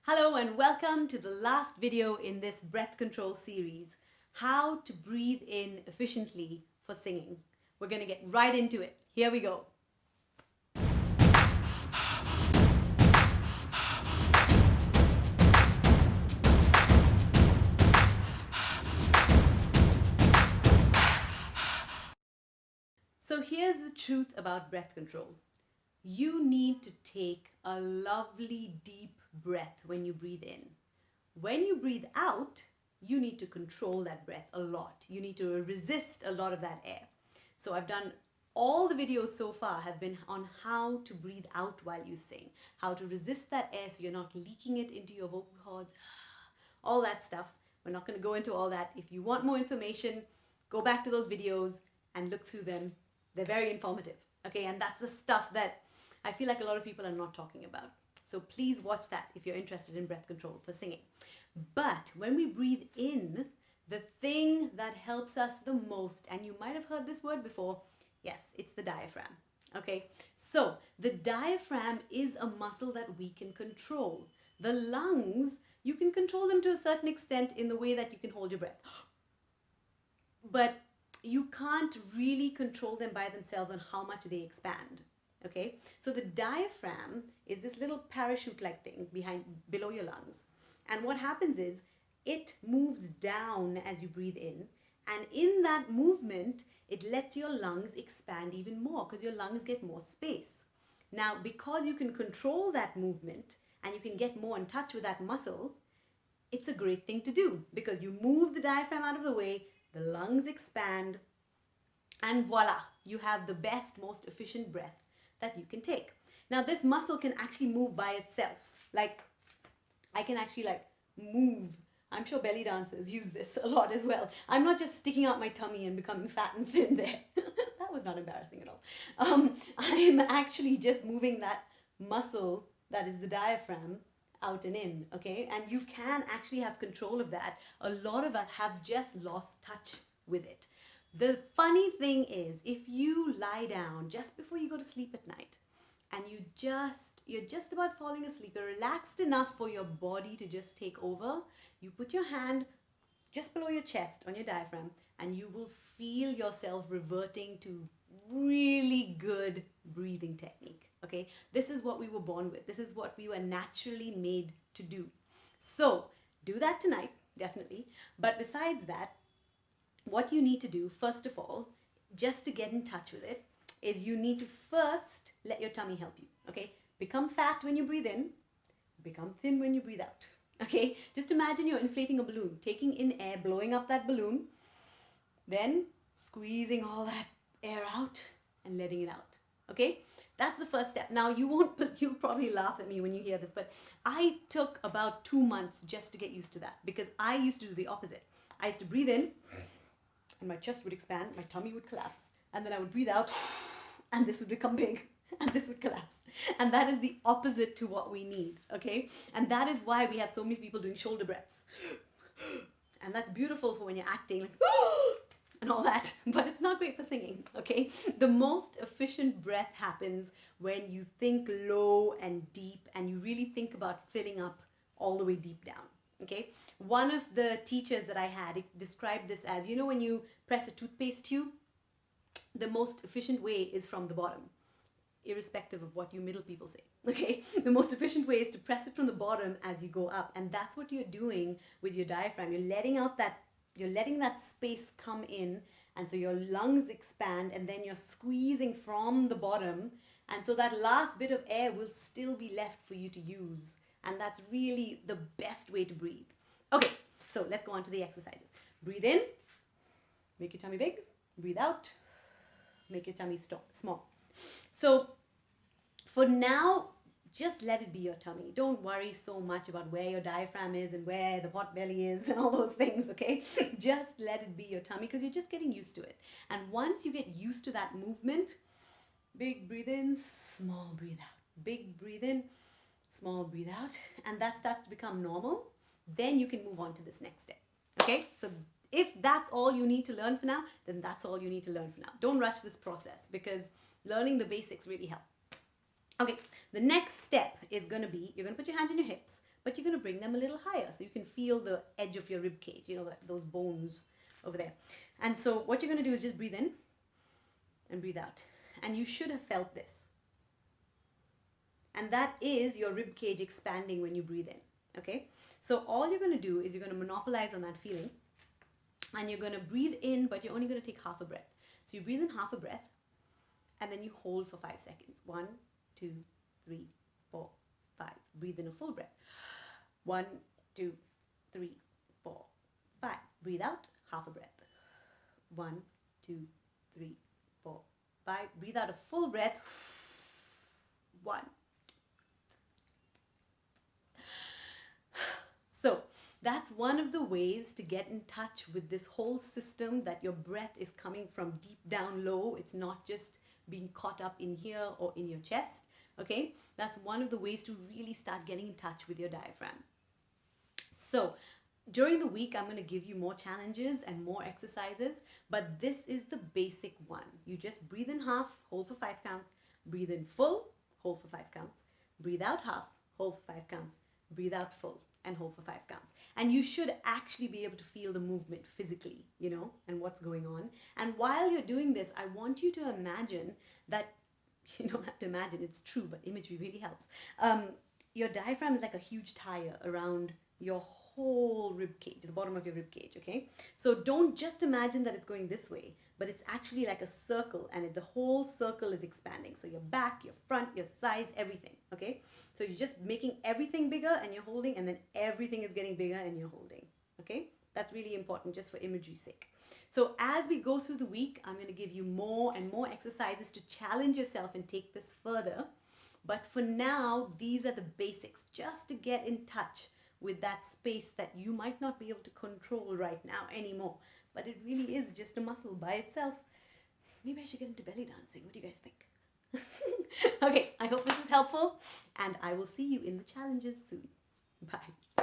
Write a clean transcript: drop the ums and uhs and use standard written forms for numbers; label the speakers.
Speaker 1: Hello and welcome to the last video in this breath control series, how to breathe in efficiently for singing. We're going to get right into it. Here we go. So here's the truth about breath control. You need to take a lovely deep breath when you breathe in. When you breathe out, you need to control that breath a lot. You need to resist a lot of that air. So I've done all the videos so far have been on how to breathe out while you sing, how to resist that air so you're not leaking it into your vocal cords, all that stuff. We're not going to go into all that. If you want more information, go back to those videos and look through them. They're very informative. Okay, and that's the stuff that I feel like a lot of people are not talking about. So please watch that if you're interested in breath control for singing. But when we breathe in, the thing that helps us the most, and you might have heard this word before, yes, it's the diaphragm. Okay, so the diaphragm is a muscle that we can control. The lungs, you can control them to a certain extent in the way that you can hold your breath. But you can't really control them by themselves on how much they expand. Okay, so the diaphragm is this little parachute-like thing below your lungs. And what happens is it moves down as you breathe in. And in that movement, it lets your lungs expand even more because your lungs get more space. Now, because you can control that movement and you can get more in touch with that muscle, it's a great thing to do because you move the diaphragm out of the way, the lungs expand, and voila, you have the best, most efficient breath that you can take. Now, this muscle can actually move by itself. Like, I can actually move. I'm sure belly dancers use this a lot as well. I'm not just sticking out my tummy and becoming fat and thin there. That was not embarrassing at all. I'm actually just moving that muscle that is the diaphragm out and in, okay? And you can actually have control of that. A lot of us have just lost touch with it. The funny thing is, if you lie down just before you go to sleep at night and you're just about falling asleep, you're relaxed enough for your body to just take over, you put your hand just below your chest on your diaphragm and you will feel yourself reverting to really good breathing technique. Okay, this is what we were born with. This is what we were naturally made to do. So do that tonight, definitely. But besides that, what you need to do, first of all, just to get in touch with it, is you need to first let your tummy help you. Okay, become fat when you breathe in, become thin when you breathe out. Okay, just imagine you're inflating a balloon, taking in air, blowing up that balloon, then squeezing all that air out and letting it out. Okay, that's the first step. Now you'll probably laugh at me when you hear this, but I took about 2 months just to get used to that because I used to do the opposite. I used to breathe in and my chest would expand, my tummy would collapse, and then I would breathe out and this would become big and this would collapse. And that is the opposite to what we need, okay? And that is why we have so many people doing shoulder breaths. And that's beautiful for when you're acting, like, and all that, but it's not great for singing, okay? The most efficient breath happens when you think low and deep and you really think about filling up all the way deep down, okay? One of the teachers that I had described this as, you know, when you press a toothpaste tube, the most efficient way is from the bottom, irrespective of what you middle people say, okay? The most efficient way is to press it from the bottom as you go up, and that's what you're doing with your diaphragm. You're letting that space come in, and so your lungs expand, and then you're squeezing from the bottom, and so that last bit of air will still be left for you to use, and that's really the best way to breathe. Okay, so let's go on to the exercises. Breathe in, make your tummy big. Breathe out, make your tummy small. So for now, just let it be your tummy. Don't worry so much about where your diaphragm is and where the pot belly is and all those things, okay? Just let it be your tummy because you're just getting used to it. And once you get used to that movement, big breathe in, small breathe out. Big breathe in, small breathe out. And that starts to become normal. Then you can move on to this next step, okay? So if that's all you need to learn for now, then that's all you need to learn for now. Don't rush this process because learning the basics really help. Okay, the next step is going to be, you're going to put your hand on your hips, but you're going to bring them a little higher so you can feel the edge of your rib cage, you know, those bones over there. And so what you're going to do is just breathe in and breathe out. And you should have felt this. And that is your rib cage expanding when you breathe in, okay? So all you're going to do is you're going to monopolize on that feeling, and you're going to breathe in, but you're only going to take half a breath. So you breathe in half a breath, and then you hold for 5 seconds. 1, 2, 3, 4, 5. Breathe in a full breath. 1, 2, 3, 4, 5. Breathe out, half a breath. 1, 2, 3, 4, 5. Breathe out a full breath. 1. So that's one of the ways to get in touch with this whole system, that your breath is coming from deep down low. It's not just being caught up in here or in your chest, okay? That's one of the ways to really start getting in touch with your diaphragm. So during the week, I'm going to give you more challenges and more exercises, but this is the basic one. You just breathe in half, hold for 5 counts, breathe in full, hold for 5 counts, breathe out half, hold for 5 counts, breathe out full, and hold for 5 counts. And you should actually be able to feel the movement physically, you know, and what's going on. And while you're doing this, I want you to imagine that, you don't have to imagine, it's true, but imagery really helps. Your diaphragm is like a huge tire around your whole rib cage, the bottom of your rib cage, okay? So don't just imagine that it's going this way, but it's actually like a circle, and the whole circle is expanding. So your back, your front, your sides, everything, okay? So you're just making everything bigger and you're holding, and then everything is getting bigger and you're holding, okay? That's really important just for imagery's sake. So as we go through the week, I'm going to give you more and more exercises to challenge yourself and take this further. But for now, these are the basics, just to get in touch with that space that you might not be able to control right now anymore. But it really is just a muscle by itself. Maybe I should get into belly dancing. What do you guys think? Okay, I hope this is helpful, and I will see you in the challenges soon. Bye.